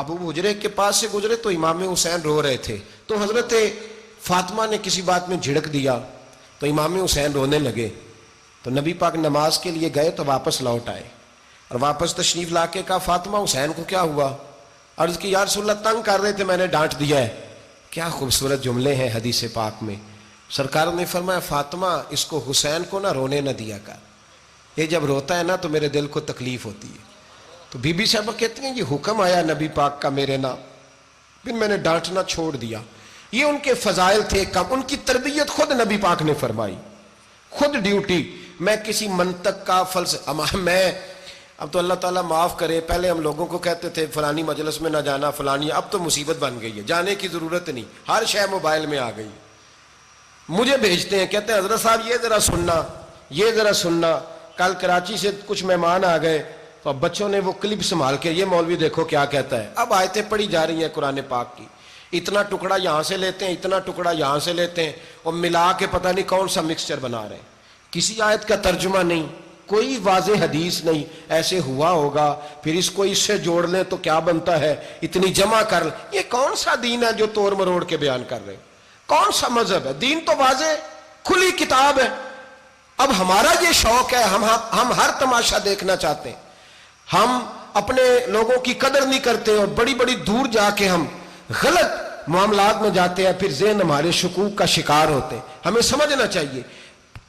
महबूब हुजरे के पास से गुजरे तो इमाम हुसैन रो रहे थे, तो हजरत फातिमा ने किसी बात में झिड़क दिया तो इमाम हुसैन रोने लगे। तो नबी पाक नमाज के लिए गए तो वापस लौट आए और वापस तशरीफ ला के कहा फातिमा हुसैन को क्या हुआ? अर्ज की या रसूलल्लाह तंग कर रहे थे, मैंने डांट दिया है। क्या खूबसूरत जुमले हैं हदीस पाक में। सरकार ने फरमाया फातिमा इसको हुसैन को ना रोने न दिया कर, ये जब रोता है ना तो मेरे दिल को तकलीफ होती है। तो बीबी साहब कहती हैं ये हुक्म आया नबी पाक का मेरे नाम, फिर मैंने डांटना छोड़ दिया। ये उनके फजाइल थे कम, उनकी तरबियत खुद नबी पाक ने फरमाई, खुद ड्यूटी। मैं किसी मंतक का अब तो अल्लाह ताला माफ करे, पहले हम लोगों को कहते थे फलानी मजलिस में ना जाना फलानी, अब तो मुसीबत बन गई है, जाने की जरूरत नहीं, हर शय मोबाइल में आ गई। मुझे भेजते हैं, कहते हैं हजरत साहब ये जरा सुनना, ये जरा सुनना। कल कराची से कुछ मेहमान आ गए तो अब बच्चों ने वो क्लिप संभाल के, ये मौलवी देखो क्या कहता है। अब आयतें पढ़ी जा रही हैं कुरान पाक की, इतना टुकड़ा यहां से लेते हैं, इतना टुकड़ा यहां से लेते हैं और मिला के पता नहीं कौन सा मिक्सचर बना रहे हैं। किसी आयत का तर्जुमा नहीं, कोई वाज़े हदीस नहीं, ऐसे हुआ होगा फिर इसको इससे जोड़ लें तो क्या बनता है, इतनी जमा कर लें। ये कौन सा दीन है जो तोड़ मरोड़ के बयान कर रहे हैं? कौन सा मजहब है? दीन तो वाज़े खुली किताब है। अब हमारा ये शौक है, हम हर तमाशा देखना चाहते हैं, हम अपने लोगों की कदर नहीं करते और बड़ी बड़ी दूर जाके हम गलत मामलात में जाते हैं, फिर ज़हन हमारे शकूक का शिकार होते हैं। हमें समझना चाहिए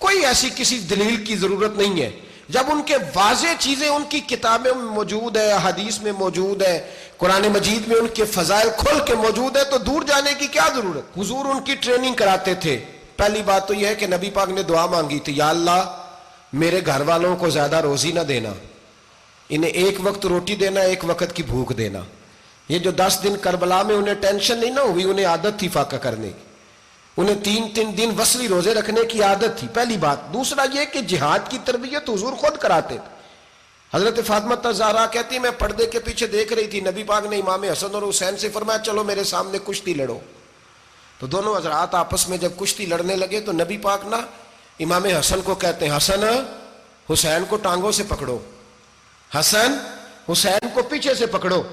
कोई ऐसी किसी दलील की जरूरत नहीं है। जब उनके वाज़े चीजें उनकी किताबों में मौजूद है, हदीस में मौजूद है, कुरान मजीद में उनके फजाइल खुल के मौजूद है, तो दूर जाने की क्या जरूरत। हुजूर उनकी ट्रेनिंग कराते थे। पहली बात तो यह है कि नबी पाक ने दुआ मांगी थी, या अल्लाह मेरे घर वालों को ज्यादा रोजी ना देना, इन्हें एक वक्त रोटी देना, एक वक्त की भूख देना। ये जो 10 दिन करबला में उन्हें टेंशन नहीं ना हुई, उन्हें आदत थी फाका करने की, उन्हें 3-3 दिन वसली रोजे रखने की आदत थी, पहली बात। दूसरा यह कि जिहाद की तरबियत हुजूर खुद कराते थे। हजरत फातिमा ज़हरा कहती मैं पर्दे के पीछे देख रही थी, नबी पाक ने इमाम हसन और हुसैन से फरमाया चलो मेरे सामने कुश्ती लड़ो। तो दोनों हजरात आपस में जब कुश्ती लड़ने लगे तो नबी पाक ना इमाम हसन को कहते हैं हसन हुसैन को टांगों से पकड़ो, हसन हुसैन को पीछे से पकड़ो।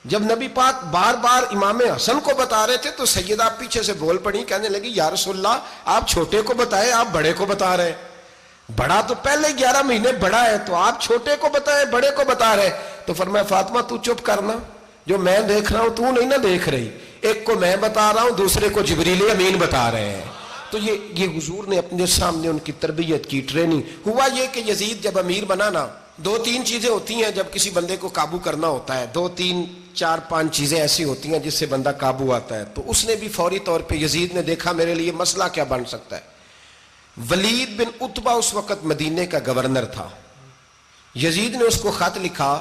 जब नबी पाक बार बार इमाम हसन को बता रहे थे तो सैयदा पीछे से बोल पड़ी, कहने लगी या रसूलल्लाह आप छोटे को बताए, आप बड़े को बता रहे। बड़ा तो पहले 11 महीने बड़ा है, तो आप छोटे को बताए बड़े को बता रहे। तो फरमाया फातिमा तू चुप करना, जो मैं देख रहा हूं तू नहीं ना देख रही, एक को मैं बता रहा हूं दूसरे को जिब्रील अमीन बता रहे हैं। तो ये हुजूर ने अपने सामने उनकी तरबियत की, ट्रेनिंग। हुआ ये कि यजीद जब अमीर बना ना, 2-3 चीजें होती हैं जब किसी बंदे को काबू करना होता है, 2-3-4-5 चीजें ऐसी होती हैं जिससे बंदा काबू आता है। तो उसने भी फौरी तौर पे यजीद ने देखा मेरे लिए मसला क्या बन सकता है। वलीद बिन उतबा उस वक्त मदीने का गवर्नर था। यजीद ने उसको खत लिखा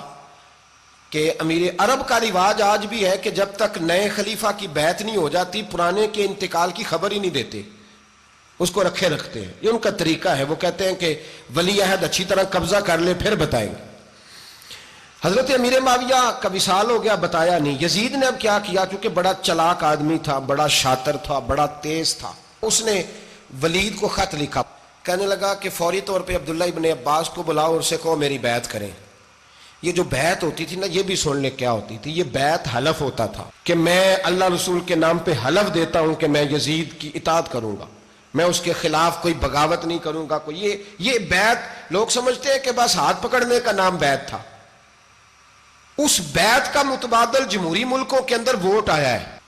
कि अमीर अरब का रिवाज आज भी है कि जब तक नए खलीफा की बैत नहीं हो जाती पुराने के इंतकाल की खबर ही नहीं देते, उसको रखे रखते हैं। ये उनका तरीका है। वो कहते हैं कि वली अहद अच्छी तरह कब्जा कर ले फिर बताएंगे। हजरत अमीर माविया का विसाल हो गया, बताया नहीं। यजीद ने अब क्या किया, क्योंकि बड़ा चलाक आदमी था, बड़ा शातिर था, बड़ा तेज था, उसने वलीद को खत लिखा। कहने लगा कि फौरी तौर पे अब्दुल्ला इब्न अब्बास को बुलाओ और उनसे कहो मेरी बैत करें। ये जो बैत होती थी ना, ये भी सुन ले क्या होती थी। ये बैत हलफ होता था कि मैं अल्लाह रसूल के नाम पे हलफ देता हूं कि मैं यजीद की इताअत करूंगा, मैं उसके खिलाफ कोई बगावत नहीं करूंगा। कोई ये बैत लोग समझते हैं कि बस हाथ पकड़ने का नाम बैत था। उस बैत का मुतबादल जमहूरी मुल्कों के अंदर वोट आया है,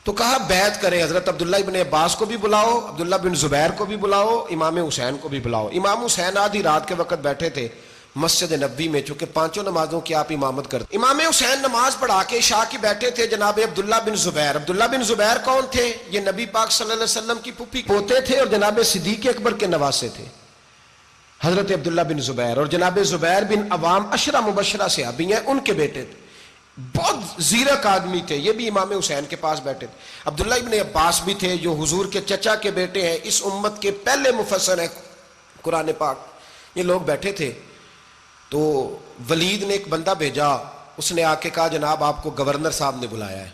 तो कहा बैत करें। हजरत अब्दुल्ला इब्न अब्बास को भी बुलाओ, अब्दुल्ला बिन जुबैर को भी बुलाओ, इमाम हुसैन को भी बुलाओ। इमाम हुसैन आधी रात के वक्त बैठे थे मस्जिद नबी में, चूंकि 5 नमाजों की आप इमामत करते। इमाम हुसैन नमाज पढ़ा के शाह की बैठे थे जनाब अब्दुल्ला बिन जुबैर। अब्दुल्ला बिन जुबैर कौन थे? ये नबी पाक सल्लल्लाहु अलैहि वसल्लम की पुप्पी पोते थे और जनाब सिद्दीक अकबर के नवासे थे हजरत अब्दुल्ला बिन जुबैर। और जनाब जुबैर बिन अवाम अशरा मुबशरा से अभी हैं, उनके बेटे थे, बहुत जीरक आदमी थे। ये भी इमाम हुसैन के पास बैठे थे। अब्दुल्ला इब्न अब्बास भी थे जो हुजूर के चचा के बेटे हैं, इस उम्मत के पहले मुफस्सिर हैं कुरान पाक। ये लोग बैठे थे। तो वलीद ने एक बंदा भेजा, उसने आके कहा जनाब आपको गवर्नर साहब ने बुलाया है।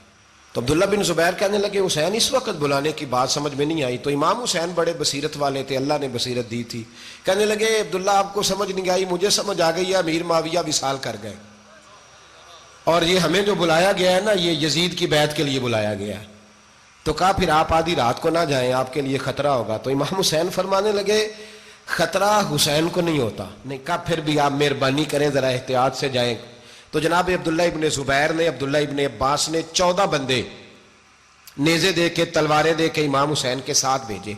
तो अब्दुल्ला बिन जुबैर कहने लगे हुसैन इस वक्त बुलाने की बात समझ में नहीं आई। तो इमाम हुसैन बड़े बसीरत वाले थे, अल्लाह ने बसीरत दी थी। कहने लगे अब्दुल्ला आपको समझ नहीं आई, मुझे समझ आ गई है, अमीर माविया विसाल कर गए اور یہ ہمیں جو بلایا گیا ہے نا، یہ یزید کی بیعت کے لیے بلایا گیا ہے. تو کہا پھر آپ آدھی رات کو نہ جائیں، آپ کے لیے خطرہ ہوگا. تو امام حسین فرمانے لگے خطرہ حسین کو نہیں ہوتا. نہیں، کہا پھر بھی آپ مہربانی کریں ذرا احتیاط سے جائیں. تو جناب عبداللہ ابن زبیر نے، عبداللہ ابن عباس نے 14 بندے نیزے دے کے، تلواریں دے کے امام حسین کے ساتھ بھیجے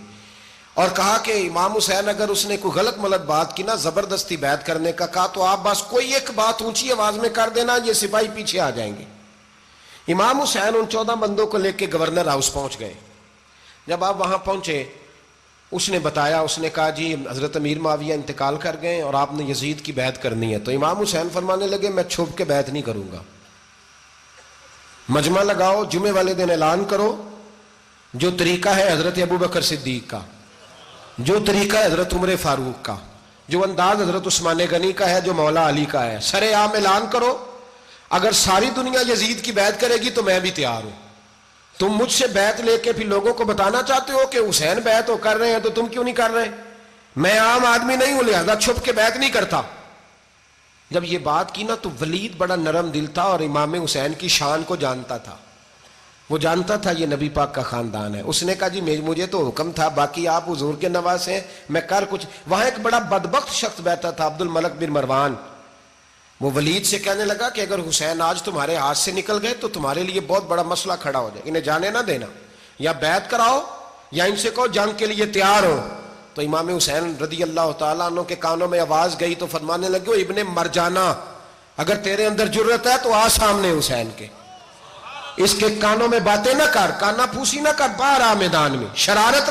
اور کہا کہ امام حسین اگر اس نے کوئی غلط ملت بات کی نا، زبردستی بیعت کرنے کا کہا، تو آپ بس کوئی ایک بات اونچی آواز میں کر دینا، یہ سپاہی پیچھے آ جائیں گے. امام حسین ان 14 بندوں کو لے کے گورنر ہاؤس پہنچ گئے. جب آپ وہاں پہنچے، اس نے بتایا، اس نے کہا جی حضرت امیر معاویہ انتقال کر گئے اور آپ نے یزید کی بیعت کرنی ہے. تو امام حسین فرمانے لگے میں چھپ کے بیعت نہیں کروں گا. مجمع لگاؤ، جمعے والے دن اعلان کرو، جو طریقہ ہے حضرت ابوبکر صدیق کا، جو طریقہ ہے حضرت عمر فاروق کا، جو انداز حضرت عثمان غنی کا ہے، جو مولا علی کا ہے، سر عام اعلان کرو. اگر ساری دنیا یزید کی بیعت کرے گی تو میں بھی تیار ہوں. تم مجھ سے بیعت لے کے پھر لوگوں کو بتانا چاہتے ہو کہ حسین بیعت ہو کر رہے ہیں تو تم کیوں نہیں کر رہے؟ میں عام آدمی نہیں ہوں، لہذا چھپ کے بیعت نہیں کرتا. جب یہ بات کی نا تو ولید بڑا نرم دل تھا اور امام حسین کی شان کو جانتا تھا. وہ جانتا تھا یہ نبی پاک کا خاندان ہے. اس نے کہا جی مجھے تو حکم تھا، باقی آپ حضور کے نواز ہیں، میں کر کچھ. وہاں ایک بڑا بدبخت شخص بیٹھا تھا، عبد الملک بن مروان. وہ ولید سے کہنے لگا کہ اگر حسین آج تمہارے ہاتھ سے نکل گئے تو تمہارے لیے بہت بڑا مسئلہ کھڑا ہو جائے. انہیں جانے نہ دینا، یا بیعت کراؤ یا ان سے کہو جنگ کے لیے تیار ہو. تو امام حسین رضی اللہ تعالیٰ عنہ کے کانوں میں آواز گئی تو فرمانے لگے ابن مرجانہ، اگر تیرے اندر جرت ہے تو آ سامنے حسین کے، اس کے کانوں میں باتیں نہ کر، کانا پھوسی نہ کر، باہر آ میدان میں، شرارت نہ